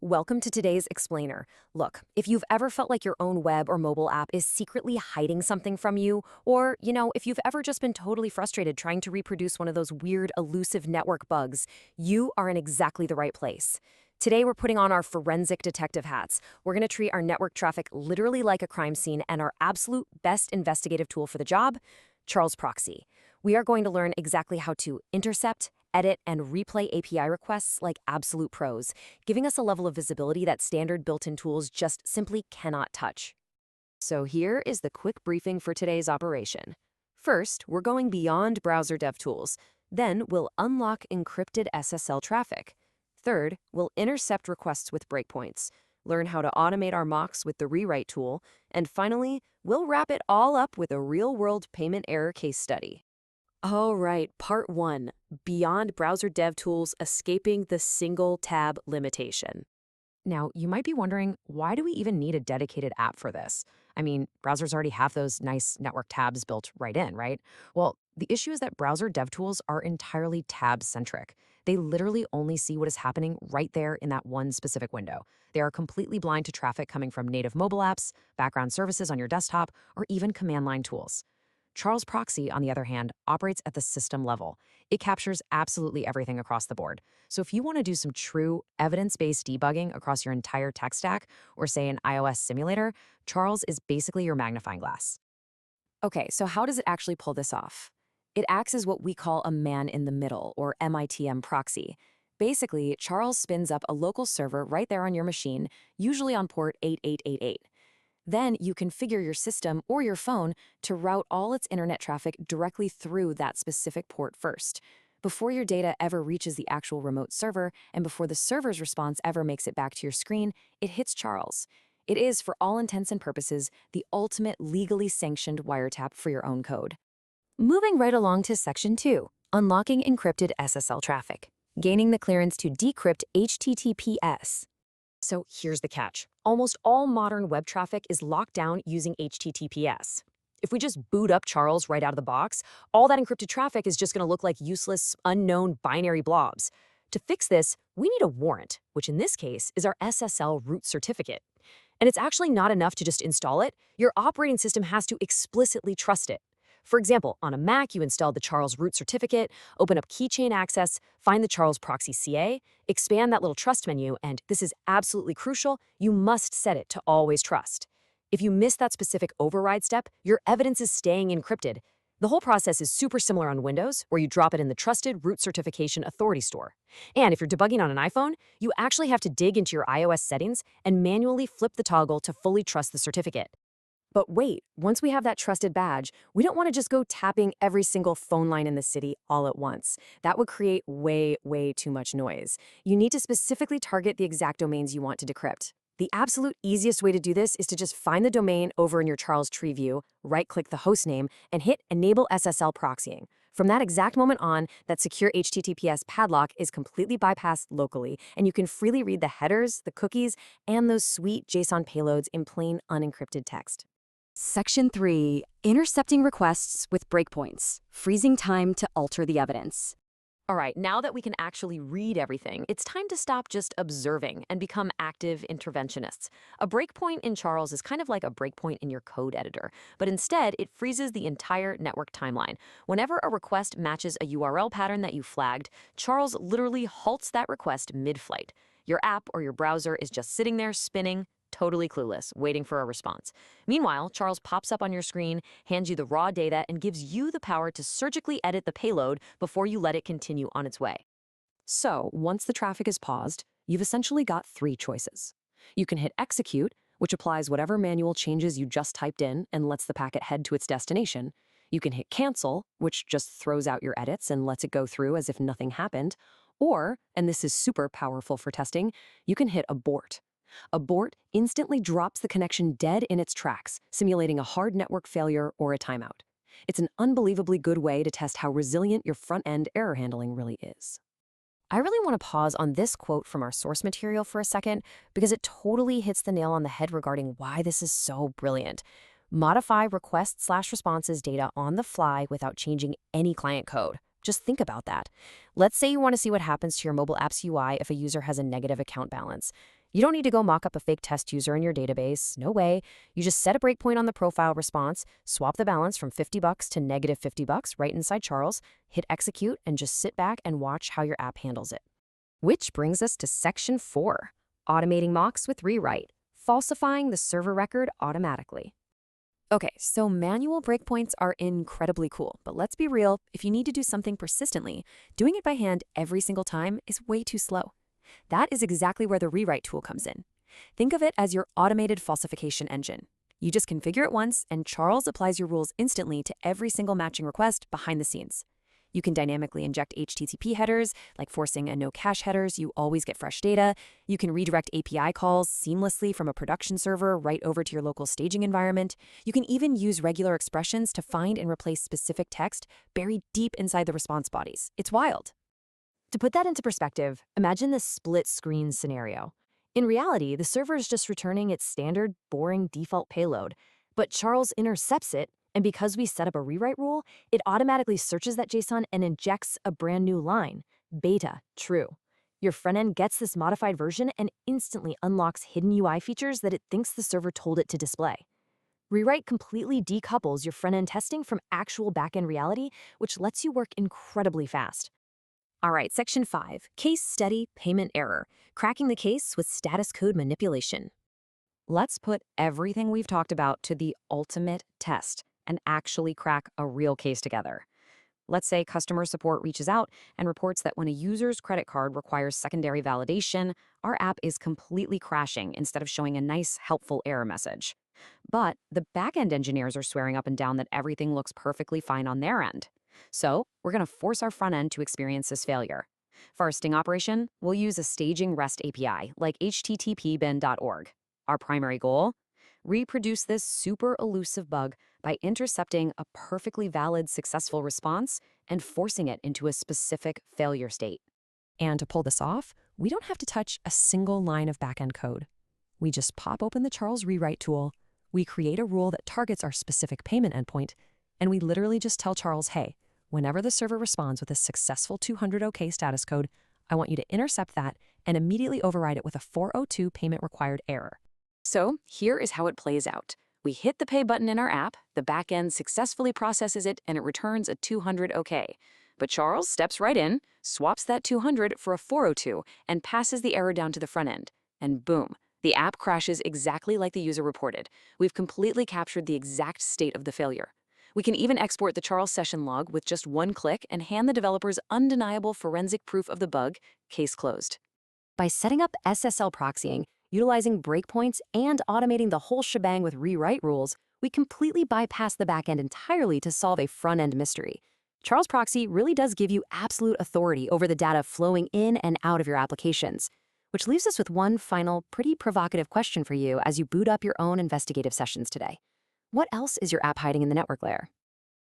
Welcome to today's explainer. Look, if you've ever felt like your own web or mobile app is secretly hiding something from you, or, if you've ever just been totally frustrated trying to reproduce one of those weird, elusive network bugs, you are in exactly the right place. Today, we're putting on our forensic detective hats. We're going to treat our network traffic literally like a crime scene, and our absolute best investigative tool for the job, Charles Proxy. We are going to learn exactly how to intercept, edit, and replay API requests like absolute pros, giving us a level of visibility that standard built-in tools just simply cannot touch. So here is the quick briefing for today's operation. First, we're going beyond browser DevTools. Then, we'll unlock encrypted SSL traffic. Third, we'll intercept requests with breakpoints, learn how to automate our mocks with the rewrite tool, and finally, we'll wrap it all up with a real-world payment error case study. All right, part 1, Beyond Browser DevTools Escaping the Single Tab Limitation. Now, you might be wondering, why do we even need a dedicated app for this? I mean, browsers already have those nice network tabs built right in, right? Well, the issue is that browser DevTools are entirely tab-centric. They literally only see what is happening right there in that one specific window. They are completely blind to traffic coming from native mobile apps, background services on your desktop, or even command line tools. Charles Proxy, on the other hand, operates at the system level. It captures absolutely everything across the board. So if you want to do some true evidence-based debugging across your entire tech stack, or say an iOS simulator, Charles is basically your magnifying glass. Okay, so how does it actually pull this off? It acts as what we call a man-in-the-middle, or MITM proxy. Basically, Charles spins up a local server right there on your machine, usually on port 8888. Then you configure your system or your phone to route all its internet traffic directly through that specific port first. Before your data ever reaches the actual remote server, and before the server's response ever makes it back to your screen, it hits Charles. It is, for all intents and purposes, the ultimate legally sanctioned wiretap for your own code. Moving right along to Section 2, Unlocking Encrypted SSL Traffic, gaining the clearance to decrypt HTTPS. So here's the catch. Almost all modern web traffic is locked down using HTTPS. If we just boot up Charles right out of the box, all that encrypted traffic is just going to look like useless, unknown binary blobs. To fix this, we need a warrant, which in this case is our SSL root certificate. And it's actually not enough to just install it. Your operating system has to explicitly trust it. For example, on a Mac, you install the Charles root certificate, open up keychain access, find the Charles Proxy CA, expand that little trust menu, and this is absolutely crucial, you must set it to always trust. If you miss that specific override step, your evidence is staying encrypted. The whole process is super similar on Windows, where you drop it in the Trusted Root Certification Authority store. And if you're debugging on an iPhone, you actually have to dig into your iOS settings and manually flip the toggle to fully trust the certificate. But wait, once we have that trusted badge, we don't want to just go tapping every single phone line in the city all at once. That would create way too much noise. You need to specifically target the exact domains you want to decrypt. The absolute easiest way to do this is to just find the domain over in your Charles tree view, right-click the host name, and hit Enable SSL Proxying. From that exact moment on, that secure HTTPS padlock is completely bypassed locally, and you can freely read the headers, the cookies, and those sweet JSON payloads in plain unencrypted text. Section 3, Intercepting Requests with Breakpoints, Freezing Time to Alter the Evidence. All right, now that we can actually read everything, it's time to stop just observing and become active interventionists. A breakpoint in Charles is kind of like a breakpoint in your code editor, but instead it freezes the entire network timeline. Whenever a request matches a URL pattern that you flagged, Charles literally halts that request mid-flight. Your app or your browser is just sitting there spinning, totally clueless, waiting for a response. Meanwhile, Charles pops up on your screen, hands you the raw data, and gives you the power to surgically edit the payload before you let it continue on its way. So, once the traffic is paused, you've essentially got 3 choices. You can hit execute, which applies whatever manual changes you just typed in and lets the packet head to its destination. You can hit cancel, which just throws out your edits and lets it go through as if nothing happened. Or, and this is super powerful for testing, you can hit abort. Abort instantly drops the connection dead in its tracks, simulating a hard network failure or a timeout. It's an unbelievably good way to test how resilient your front-end error handling really is. I really want to pause on this quote from our source material for a second because it totally hits the nail on the head regarding why this is so brilliant. Modify request/responses data on the fly without changing any client code. Just think about that. Let's say you want to see what happens to your mobile app's UI if a user has a negative account balance. You don't need to go mock up a fake test user in your database. No way. You just set a breakpoint on the profile response, swap the balance from $50 to -$50 right inside Charles, hit execute, and just sit back and watch how your app handles it. Which brings us to section 4, automating mocks with rewrite, falsifying the server record automatically. Okay, so manual breakpoints are incredibly cool, but let's be real, if you need to do something persistently, doing it by hand every single time is way too slow. That is exactly where the rewrite tool comes in. Think of it as your automated falsification engine. You just configure it once, and Charles applies your rules instantly to every single matching request behind the scenes. You can dynamically inject HTTP headers, like forcing a no cache header so you always get fresh data. You can redirect API calls seamlessly from a production server right over to your local staging environment. You can even use regular expressions to find and replace specific text buried deep inside the response bodies. It's wild. To put that into perspective, imagine this split-screen scenario. In reality, the server is just returning its standard, boring default payload, but Charles intercepts it, and because we set up a rewrite rule, it automatically searches that JSON and injects a brand new line, beta, true. Your front end gets this modified version and instantly unlocks hidden UI features that it thinks the server told it to display. Rewrite completely decouples your front end testing from actual back-end reality, which lets you work incredibly fast. All right, section 5, case study payment error, cracking the case with status code manipulation. Let's put everything we've talked about to the ultimate test and actually crack a real case together. Let's say customer support reaches out and reports that when a user's credit card requires secondary validation, our app is completely crashing instead of showing a nice, helpful error message. But the back-end engineers are swearing up and down that everything looks perfectly fine on their end. So we're going to force our front end to experience this failure. For our sting operation, we'll use a staging REST API like http-bin.org. Our primary goal? Reproduce this super elusive bug by intercepting a perfectly valid successful response and forcing it into a specific failure state. And to pull this off, we don't have to touch a single line of backend code. We just pop open the Charles rewrite tool, we create a rule that targets our specific payment endpoint, and we literally just tell Charles, hey, whenever the server responds with a successful 200 OK status code, I want you to intercept that and immediately override it with a 402 payment required error. So here is how it plays out. We hit the pay button in our app, the backend successfully processes it, and it returns a 200 OK. But Charles steps right in, swaps that 200 for a 402, and passes the error down to the front end. And boom, the app crashes exactly like the user reported. We've completely captured the exact state of the failure. We can even export the Charles session log with just one click and hand the developers undeniable forensic proof of the bug, case closed. By setting up SSL proxying, utilizing breakpoints, and automating the whole shebang with rewrite rules, we completely bypass the backend entirely to solve a front-end mystery. Charles Proxy really does give you absolute authority over the data flowing in and out of your applications, which leaves us with one final, pretty provocative question for you as you boot up your own investigative sessions today. What else is your app hiding in the network layer?